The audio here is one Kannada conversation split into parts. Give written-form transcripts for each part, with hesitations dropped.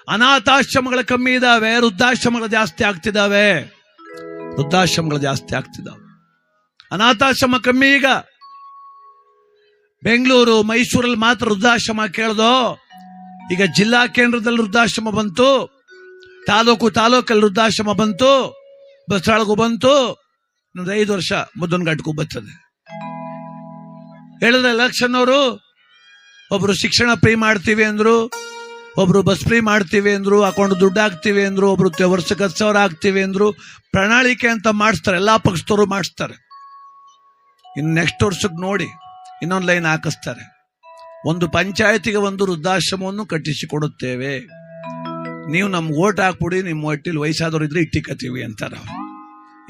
ಅನಾಥಾಶ್ರಮಗಳು ಕಮ್ಮಿ ಇದಾವೆ, ವೃದ್ಧಾಶ್ರಮಗಳು ಜಾಸ್ತಿ ಆಗ್ತಿದಾವೆ. ಅನಾಥಾಶ್ರಮ ಕಮ್ಮಿ. ಈಗ ಬೆಂಗಳೂರು ಮೈಸೂರಲ್ಲಿ ಮಾತ್ರ ವೃದ್ಧಾಶ್ರಮ ಕೇಳ್ದೋ, ಈಗ ಜಿಲ್ಲಾ ಕೇಂದ್ರದಲ್ಲಿ ವೃದ್ಧಾಶ್ರಮ ಬಂತು, ತಾಲೂಕಲ್ಲಿ ವೃದ್ಧಾಶ್ರಮ ಬಂತು, ಬಸ್ಸಾಳಗೂ ಬಂತು, 5 ವರ್ಷ ಮುದ್ದನಘಟ್ಟಕ್ಕೂ ಬರ್ತದೆ. ಹೇಳಿದ್ರೆ ಎಲೆಕ್ಷನ್ ಅವರು ಒಬ್ರು ಶಿಕ್ಷಣ ಫ್ರೀ ಮಾಡ್ತೀವಿ ಅಂದ್ರು, ಒಬ್ರು ಬಸ್ ಫ್ರೀ ಮಾಡ್ತೀವಿ ಅಂದ್ರು, ಅಕೌಂಟ್ ದುಡ್ಡು ಹಾಕ್ತೀವಿ ಅಂದ್ರು, ಒಬ್ರು ವರ್ಷಕ್ಕೆ 10,000 ಹಾಕ್ತೀವಿ ಅಂದ್ರು. ಪ್ರಣಾಳಿಕೆ ಅಂತ ಮಾಡಿಸ್ತಾರೆ, ಎಲ್ಲಾ ಪಕ್ಷದವರು ಮಾಡಿಸ್ತಾರೆ. ಇನ್ನು ನೆಕ್ಸ್ಟ್ ವರ್ಷಕ್ಕೆ ನೋಡಿ ಇನ್ನೊಂದು ಲೈನ್ ಹಾಕಿಸ್ತಾರೆ, ಒಂದು ಪಂಚಾಯತಿಗೆ ಒಂದು ವೃದ್ಧಾಶ್ರಮವನ್ನು ಕಟ್ಟಿಸಿಕೊಡುತ್ತೇವೆ, ನೀವು ನಮ್ಗೆ ಓಟ್ ಹಾಕ್ಬಿಡಿ, ನಿಮ್ಮ ಒಟ್ಟಿಲಿ ವಯಸ್ಸಾದವ್ರು ಇದ್ರೆ ಇಟ್ಟಿಕತ್ತೀವಿ ಅಂತಾರ.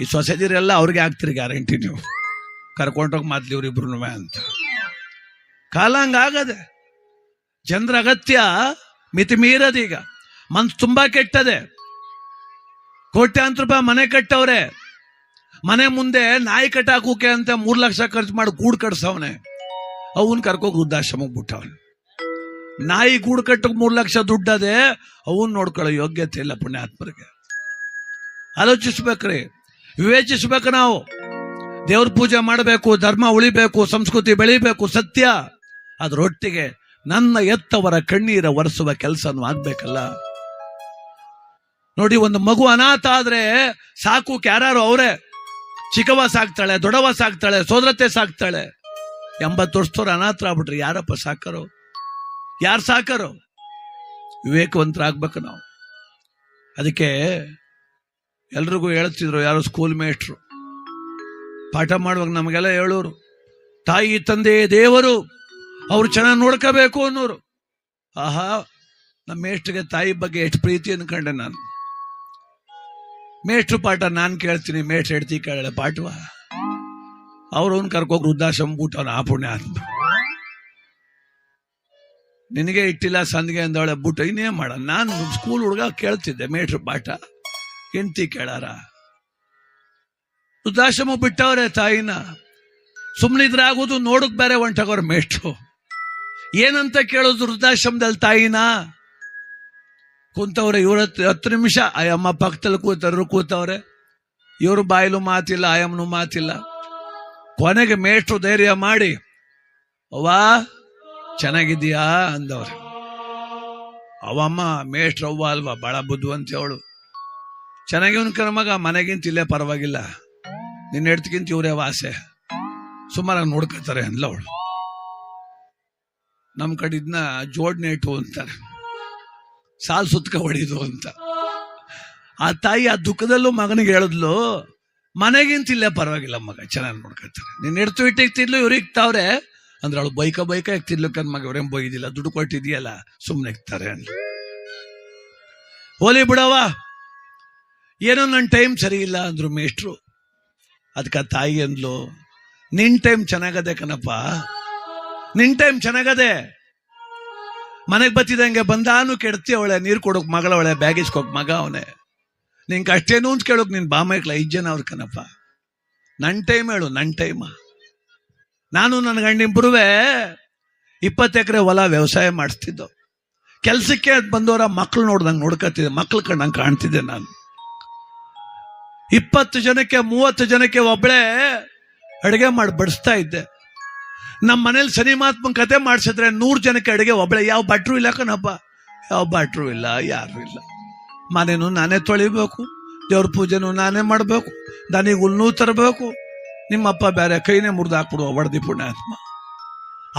ಈ ಸೊಸೈಟಿರೆಲ್ಲ ಅವ್ರಿಗೆ ಹಾಕ್ತಿರಿ ಗ್ಯಾರಂಟಿ, ನೀವು ಕರ್ಕೊಂಡೋಗಿ ಮಾತ್ಲಿ ಇವ್ರಿಬ್ರು ಅಂತ. ಕಾಲ ಹಂಗಾಗದೆ, ಜನರ ಅಗತ್ಯ ಮಿತಿ ಮೀರದೀಗ. ಮನ್ಸು ತುಂಬಾ ಕೆಟ್ಟದೆ. ಕೋಟ್ಯಾಂತರ ರೂಪಾಯಿ ಮನೆ ಕಟ್ಟವ್ರೆ, ಮನೆ ಮುಂದೆ ನಾಯಿ ಕಟ್ಟಾಕೋಕೆ ಅಂತ 3 ಲಕ್ಷ ಖರ್ಚು ಮಾಡಿ ಗೂಡು ಕಟ್ಸವನೆ, ಅವನ್ ಕರ್ಕೋಗಿ ವೃದ್ಧಾಶ್ರಮಕ್ಕೆ ಬಿಟ್ಟವನೆ. ನಾಯಿ ಗೂಡು ಕಟ್ಟಕ್ 3 ಲಕ್ಷ ದುಡ್ಡದೆ, ಅವನ್ ನೋಡ್ಕೊಳ್ಳೋ ಯೋಗ್ಯತೆ ಇಲ್ಲ ಪುಣ್ಯಾತ್ಮರಿಗೆ. ಆಲೋಚಿಸ್ಬೇಕ್ರಿ, ವಿವೇಚಿಸ್ಬೇಕು. ನಾವು ದೇವ್ರ ಪೂಜೆ ಮಾಡಬೇಕು, ಧರ್ಮ ಉಳಿಬೇಕು, ಸಂಸ್ಕೃತಿ ಬೆಳಿಬೇಕು, ಸತ್ಯ. ಅದರೊಟ್ಟಿಗೆ ನನ್ನ ಎತ್ತವರ ಕಣ್ಣೀರ ಒರೆಸುವ ಕೆಲಸನೂ ಆಗ್ಬೇಕಲ್ಲ. ನೋಡಿ, ಒಂದು ಮಗು ಅನಾಥ ಆದ್ರೆ ಸಾಕು, ಯಾರು ಅವರೇ ಚಿಕ್ಕವ ಸಾಕ್ತಾಳೆ, ದೊಡ್ಡವ ಸಾಕ್ತಾಳೆ, ಸೋದರತೆ ಸಾಕ್ತಾಳೆ. 80 ವರ್ಷದವ್ರು ಅನಾಥರಾಗ್ಬಿಟ್ರಿ, ಯಾರಪ್ಪ ಸಾಕರು? ಯಾರು ಸಾಕರು? ವಿವೇಕವಂತರಾಗ್ಬೇಕು ನಾವು. ಅದಕ್ಕೆ ಎಲ್ರಿಗೂ ಹೇಳ್ತಿದ್ರು, ಯಾರು ಸ್ಕೂಲ್ ಮೇಸ್ಟ್ರು ಪಾಠ ಮಾಡುವಾಗ ನಮಗೆಲ್ಲ ಹೇಳೋರು, ತಾಯಿ ತಂದೆ ದೇವರು, ಅವ್ರು ಚೆನ್ನಾಗಿ ನೋಡ್ಕೋಬೇಕು ಅನ್ನೋರು. ಆಹಾ, ನಮ್ಮ ಮೇಷ್ಟ್ರಿಗೆ ತಾಯಿ ಬಗ್ಗೆ ಎಷ್ಟು ಪ್ರೀತಿ ಅನ್ಕೊಂಡೆ ನಾನು. ಮೇಷ್ಟ್ರು ಪಾಠ ನಾನು ಕೇಳ್ತೀನಿ, ಮೇಷ್ಟ್ರು ಹೆಡ್ತಿ ಕೇಳಲ್ಲ ಪಾಠವ. ಅವ್ರವ್ನ ಕರ್ಕೋಗಿ ವೃದ್ಧಾಶ್ರಮ ಬಿಟ್ಟವನ ಆ ಪುಣ್ಯ ಅಂತ. ನಿನಗೆ ಇಟ್ಟಿಲ್ಲ ಸಂದಿಗೆ ಅಂದವಳೆ ಬಿಟ್ಟು ಇನ್ನೇನ್ ಮಾಡ. ನಾನು ಸ್ಕೂಲ್ ಹುಡುಗ ಕೇಳ್ತಿದ್ದೆ ಮೇಷ್ಟ್ರು ಪಾಠ, ಹೆಂಡ್ತಿ ಕೇಳಾರ. ವೃದ್ಧಾಶ್ರಮ ಬಿಟ್ಟವ್ರೆ ತಾಯಿನ. ಸುಮ್ಮನಿದ್ರೆ ಆಗೋದು, ನೋಡಕ್ ಬೇರೆ ಹೊಂಟಾಗೋರು ಮೇಷ್ಟ್ರು. ಏನಂತ ಕೇಳೋದು ವೃದ್ಧಾಶ್ರಮದಲ್ಲಿ ತಾಯಿನ? ಕೂತವ್ರೆ ಇವ್ರ 10 ನಿಮಿಷ, ಅಯ್ಯಮ್ಮ ಪಕ್ಕದಲ್ಲಿ ಕೂತವ್ರೆ, ಇವ್ರ ಬಾಯಿಲು ಮಾತಿಲ್ಲ, ಆಯಮ್ಮನು ಮಾತಿಲ್ಲ. ಕೊನೆಗೆ ಮೇಷ್ಟ್ರು ಧೈರ್ಯ ಮಾಡಿ, ಅವ್ವಾ ಚೆನ್ನಾಗಿದ್ದೀಯಾ ಅಂದವ್ರೆ. ಅವಮ್ಮ ಮೇಷ್ಟ್ರು ಅವ್ವ ಅಲ್ವಾ, ಬಹಳ ಬುದ್ಧಿವಂತಿ ಅವಳು. ಚೆನ್ನಾಗಿವನ್ ಕರ್ಮಗ, ಮನೆಗಿಂತ ಇಲ್ಲೇ ಪರವಾಗಿಲ್ಲ, ನಿನ್ನ ಹೆಡ್ತಿಗಿಂತ ಇವ್ರೇ ವಾಸೆ, ಸುಮಾರಾಗಿ ನೋಡ್ಕೊತಾರೆ ಅಂದ್ಲ ಅವಳು. ನಮ್ ಕಡೆ ಇದನ್ನ ಜೋಡ್ನೆ ಇಟ್ಟು ಅಂತಾರೆ, ಸಾಲ್ ಸುತ್ಕ ಹೊಡಿದು ಅಂತ. ಆ ತಾಯಿ ಆ ದುಃಖದಲ್ಲೂ ಮಗನಿಗೆ ಹೇಳಿದ್ಲು, ಮನೆಗಿಂತ ಇಲ್ಲೇ ಪರವಾಗಿಲ್ಲ ಮಗ, ಚೆನ್ನಾಗಿ ನೋಡ್ಕೊತಾರೆ, ನೀನ್ ಎಡ್ತು ಇಟ್ಟಿಕ್ತಿದ್ಲು, ಇವ್ರು ಇಕ್ತಾವ್ರೆ ಅಂದ್ರೆ ಅವಳು ಬೈಕ ಇಕ್ತಿದ್ಲು. ಕನ್ ಮಗ ಇವ್ರೇನ್ ಬೈದಿಲ್ಲ, ದುಡ್ಡು ಕೊಟ್ಟಿದ್ಯಲ್ಲ ಸುಮ್ನೆ ಇಕ್ತಾರೆ ಅಂದ್ಲು. ಹೋಲಿ ಬಿಡವ, ಏನೋ ನನ್ನ ಟೈಮ್ ಸರಿ ಇಲ್ಲ ಅಂದ್ರು ಮೇಷ್ಟ್ರು. ಅದಕ್ಕೆ ತಾಯಿ ಅಂದ್ಲು, ನಿನ್ ಟೈಮ್ ಚೆನ್ನಾಗದೆ ಕಣಪ್ಪ, ನಿನ್ ಟೈಮ್ ಚೆನ್ನಾಗದೆ. ಮನೆಗೆ ಬತ್ತಿದಂಗೆ ಬಂದಾನು ಕೆಡ್ತಿ ಅವಳೆ, ನೀರು ಕೊಡೋಕ್ ಮಗಳವಳೆ, ಬ್ಯಾಗಿಸ್ಕೋಕ್ ಮಗ ಅವನೇ. ನಿಂಗೆ ಅಷ್ಟೇನು ಅಂತ ಕೇಳೋಕ್ ನಿನ್ ಬಾಮೈಕ್ಲ 5 ಜನ ಅವ್ರ ಕಣಪ್ಪ. ನನ್ ಟೈಮ್ ಹೇಳು, ನನ್ ಟೈಮ್. ನಾನು ನನ್ನ ಗಂಡಿಬ್ಬರುವೆ 20 ಎಕರೆ ಹೊಲ ವ್ಯವಸಾಯ ಮಾಡಿಸ್ತಿದ್ದೋ. ಕೆಲ್ಸಕ್ಕೆ ಬಂದವರ ಮಕ್ಳು ನೋಡ್ದಂಗೆ ನೋಡ್ಕೊತಿದ್ದೆ, ಮಕ್ಳು ಕಣ್ಣಂಗೆ ಕಾಣ್ತಿದ್ದೆ ನಾನು. 20 ಜನಕ್ಕೆ 30 ಜನಕ್ಕೆ ಒಬ್ಬಳೇ ಅಡುಗೆ ಮಾಡಿ ಬಡಿಸ್ತಾ ಇದ್ದೆ. ನಮ್ಮ ಮನೇಲಿ ಶನಿಮಾತ್ಮನ್ ಕತೆ ಮಾಡಿಸಿದ್ರೆ 100 ಜನಕ್ಕೆ ಅಡುಗೆ ಒಬ್ಬಳೆ. ಯಾವ ಭಟ್ರು ಇಲ್ಲ ಕಣಪ್ಪ, ಯಾವ ಭಟ್ರು ಇಲ್ಲ, ಯಾರು ಇಲ್ಲ. ಮನೇನು ನಾನೇ ತೊಳಿಬೇಕು, ದೇವ್ರ ಪೂಜೆನೂ ನಾನೇ ಮಾಡಬೇಕು, ದನಿಗೆ ಹುಲ್ನೂ ತರಬೇಕು. ನಿಮ್ಮಪ್ಪ ಬೇರೆ ಕೈನೇ ಮುರಿದು ಹಾಕ್ಬಿಡು ಹೊಡೆದಿ ಪುಣ್ಯಾತ್ಮ.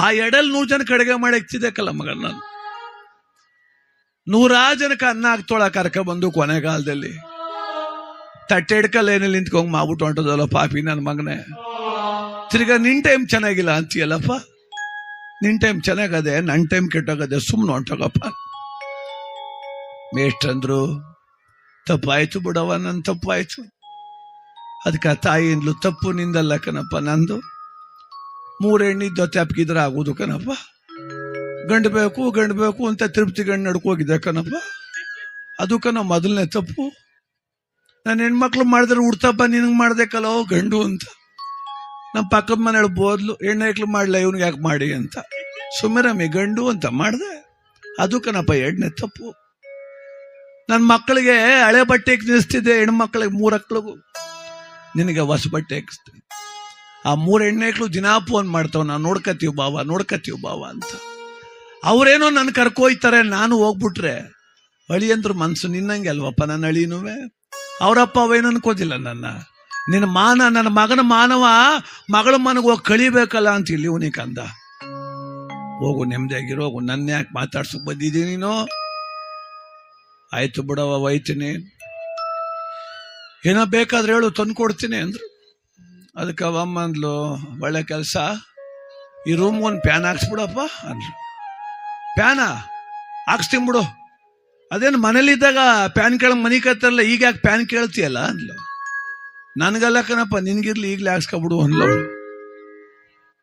ಆ 100 ಜನಕ್ಕೆ ಅಡುಗೆ ಮಾಡಿ ಇಕ್ತಿದ್ದೆಕಲ್ಲ ಮಗ ನಾನು. 100 ಜನಕ್ಕೆ ಅನ್ನ ಹಾಕ್ತೋಳ ಕರ್ಕ ಬಂದು ಕೊನೆಗಾಲದಲ್ಲಿ ತಟ್ಟೆ ಹಿಡ್ಕಲ್ಲ ಏನಲ್ಲಿ ನಿಂತ್ಕೊಂಡ್ ಮಾಡ್ಬಿಟ್ಟು ಹೊಂಟದಲ್ಲ ಪಾಪಿ ನನ್ನ ಮಗನೇ. ತಿರ್ಗಾ ನಿನ್ ಟೈಮ್ ಚೆನ್ನಾಗಿಲ್ಲ ಅಂತೀಯಲ್ಲಪ್ಪ, ನಿನ್ ಟೈಮ್ ಚೆನ್ನಾಗದೆ, ನನ್ನ ಟೈಮ್ ಕೆಟ್ಟೋಗದೆ, ಸುಮ್ಮನೆ ಹೊಂಟೋಗಪ್ಪ. ಮೇಷ್ಟ್ರಂದ್ರು, ತಪ್ಪಾಯ್ತು ಬಿಡವ, ನನ್ನ ತಪ್ಪಾಯ್ತು. ಅದಕ್ಕೆ ತಾಯಿ ಅಂದ್ಲು, ತಪ್ಪು ನಿಂದಲ್ಲ ಕಣಪ್ಪ, ನಂದು. 3 ಹೆಣ್ಣಿದ್ದ ತೆಪ್ಪಗಿದ್ರೆ ಆಗೋದು ಕಣಪ್ಪ. ಗಂಡು ಬೇಕು ಅಂತ ತಿರುಪತಿ ಗಂಡು ನಡ್ಕೋಗಿದ್ದೆ ಕಣಪ್ಪ, ಅದು ಕಣ ಮೊದಲನೇ ತಪ್ಪು. ನಾನು ಹೆಣ್ಮಕ್ಳು ಮಾಡಿದ್ರೆ ಹುಡ್ತಪ್ಪ ನಿನಗೆ ಮಾಡ್ದೆ ಕಲೋ ಗಂಡು ಅಂತ. ನಮ್ಮ ಪಕ್ಕದ ಮನೆಯಳು ಬೋದ್ಲು, ಹೆಣ್ಣೈಕ್ಳು ಮಾಡ್ಲ ಇವ್ನಿಗೆ ಯಾಕೆ ಮಾಡಿ ಅಂತ. ಸುಮ್ಮರಮ್ಮಿ ಗಂಡು ಅಂತ ಮಾಡ್ದೆ. ಅದು ಕಣಪ್ಪ ಎರಡನೇ ತಪ್ಪು. ನನ್ನ ಮಕ್ಕಳಿಗೆ ಹಳೆ ಬಟ್ಟೆ ನಿಲ್ಲಿಸ್ತಿದ್ದೆ, ಹೆಣ್ಮಕ್ಳಿಗೆ 3 ಮಕ್ಕಳಿಗೂ ನಿನಗೆ ಹೊಸ ಬಟ್ಟೆ ಹಾಕಿಸ್ತೀನಿ. ಆ 3 ಹೆಣ್ಣೆಕ್ಳು ದಿನಾ ಫೋನ್ ಮಾಡ್ತಾವ, ನಾವು ನೋಡ್ಕತೀವಿ ಬಾವ ಅಂತ. ಅವರೇನೋ ನನ್ನ ಕರ್ಕೋಯ್ತಾರೆ, ನಾನು ಹೋಗ್ಬಿಟ್ರೆ ಅಳಿಯಂದ್ರ ಮನ್ಸು ನಿನ್ನಂಗೆ ಅಲ್ವಪ್ಪ ನನ್ನ ಅಳಿನುವೆ. ಅವರಪ್ಪ ಅವೇನು ಅನ್ಕೋದಿಲ್ಲ ನಿನ್ನ ನನ್ನ ಮಗನ ಮಾನವ ಮಗಳ ಮನೆಗೆ ಹೋಗಿ ಕಳಿಬೇಕಲ್ಲ ಅಂತ ಇಲ್ಲಿ ಇವನಿಗೆ ಅಂದ. ಹೋಗು ನೆಮ್ಮದಿಯಾಗಿರೋ, ಹೋಗು, ನನ್ನ ಯಾಕೆ ಮಾತಾಡ್ಸಕ್ ಬಂದಿದ್ದೀನಿ ನೀನು? ಆಯ್ತು ಬಿಡವ, ಒಯ್ತೀನಿ, ಏನೋ ಬೇಕಾದ್ರೆ ಹೇಳು ತಂದು ಕೊಡ್ತೀನಿ ಅಂದ್ರು. ಅದಕ್ಕೆ ಅವಮ್ಮ ಅಂದ್ಲು, ಒಳ್ಳೆ ಕೆಲಸ, ಈ ರೂಮ್ಗೆ ಒಂದು ಪ್ಯಾನ್ ಹಾಕ್ಸ್ಬಿಡಪ್ಪ ಅಂದ್ರು. ಪ್ಯಾನ ಹಾಕ್ಸ್ತೀನಿ ಬಿಡು, ಅದೇನು ಮನೇಲಿದ್ದಾಗ ಪ್ಯಾನ್ ಕೇಳಂಗ್ ಮನೆ ಕತ್ತಲ್ಲ, ಈಗ ಯಾಕೆ ಪ್ಯಾನ್ ಕೇಳ್ತೀಯಲ್ಲ ಅಂದ್ಲು. ನನ್ಗಲ್ಲ ಕಣಪ್ಪ, ನಿನ್ಗಿರ್ಲಿ ಈಗಲೇ ಹಾಕ್ಸ್ಕೊಬಿಡು ಅಂದ್ಲು.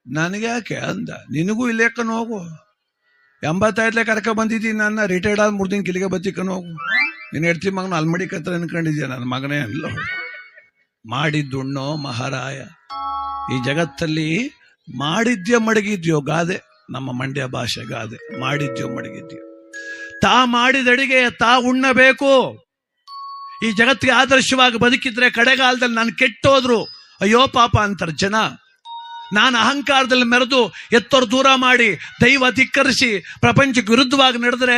ನನಗೆ ಯಾಕೆ ಅಂದ, ನಿನಗೂ ಇಲ್ಲೇಕನ್ ಹೋಗು, 85 ಕರ್ಕ ಬಂದಿದ್ದೀನಿ, ನನ್ನ ರಿಟೈರ್ಡ್ ಆದ 3 ದಿನ ಕಿಲಿಗೆ ಬಚ್ಚಿಕನ್ ಹೋಗು, ನೀನು ಹೆಡ್ತಿ ಮಗನ ಅಲ್ಮಡಿ ಕತ್ರ ಅನ್ಕೊಂಡಿದ್ಯಾ ನನ್ನ ಮಗನೇ ಅನ್ಲೋ. ಮಾಡಿದ್ದುಣ್ಣೋ ಮಹಾರಾಯ. ಈ ಜಗತ್ತಲ್ಲಿ ಮಾಡಿದ್ಯೋ ಮಡಗಿದ್ಯೋ ಗಾದೆ, ನಮ್ಮ ಮಂಡ್ಯ ಭಾಷೆ ಗಾದೆ, ಮಾಡಿದ್ಯೋ ಮಡಗಿದ್ಯೋ. ತಾ ಮಾಡಿದ ಅಡಿಗೆ ತಾ ಉಣ್ಣಬೇಕು. ಈ ಜಗತ್ತಿಗೆ ಆದರ್ಶವಾಗಿ ಬದುಕಿದ್ರೆ ಕಡೆಗಾಲದಲ್ಲಿ ನಾನು ಕೆಟ್ಟೋದ್ರು ಅಯ್ಯೋ ಪಾಪ ಅಂತಾರೆ ಜನ. ನಾನು ಅಹಂಕಾರದಲ್ಲಿ ಮೆರೆದು ಎತ್ತೋರು ದೂರ ಮಾಡಿ ದೈವ ಧಿಕ್ಕರಿಸಿ ಪ್ರಪಂಚಕ್ಕೆ ವಿರುದ್ಧವಾಗಿ ನಡೆದ್ರೆ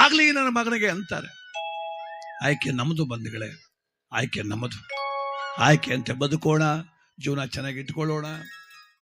ಆಗ್ಲಿ ನನ್ನ ಮಗನಿಗೆ ಅಂತಾರೆ. ಆಯ್ಕೆ ನಮ್ಮದು ಬಂಧುಗಳೇ, ಆಯ್ಕೆ ನಮ್ಮದು. ಆಯ್ಕೆ ಅಂತೆ ಬದುಕೋಣ, ಜೀವನ ಚೆನ್ನಾಗಿ ಇಟ್ಕೊಳ್ಳೋಣ.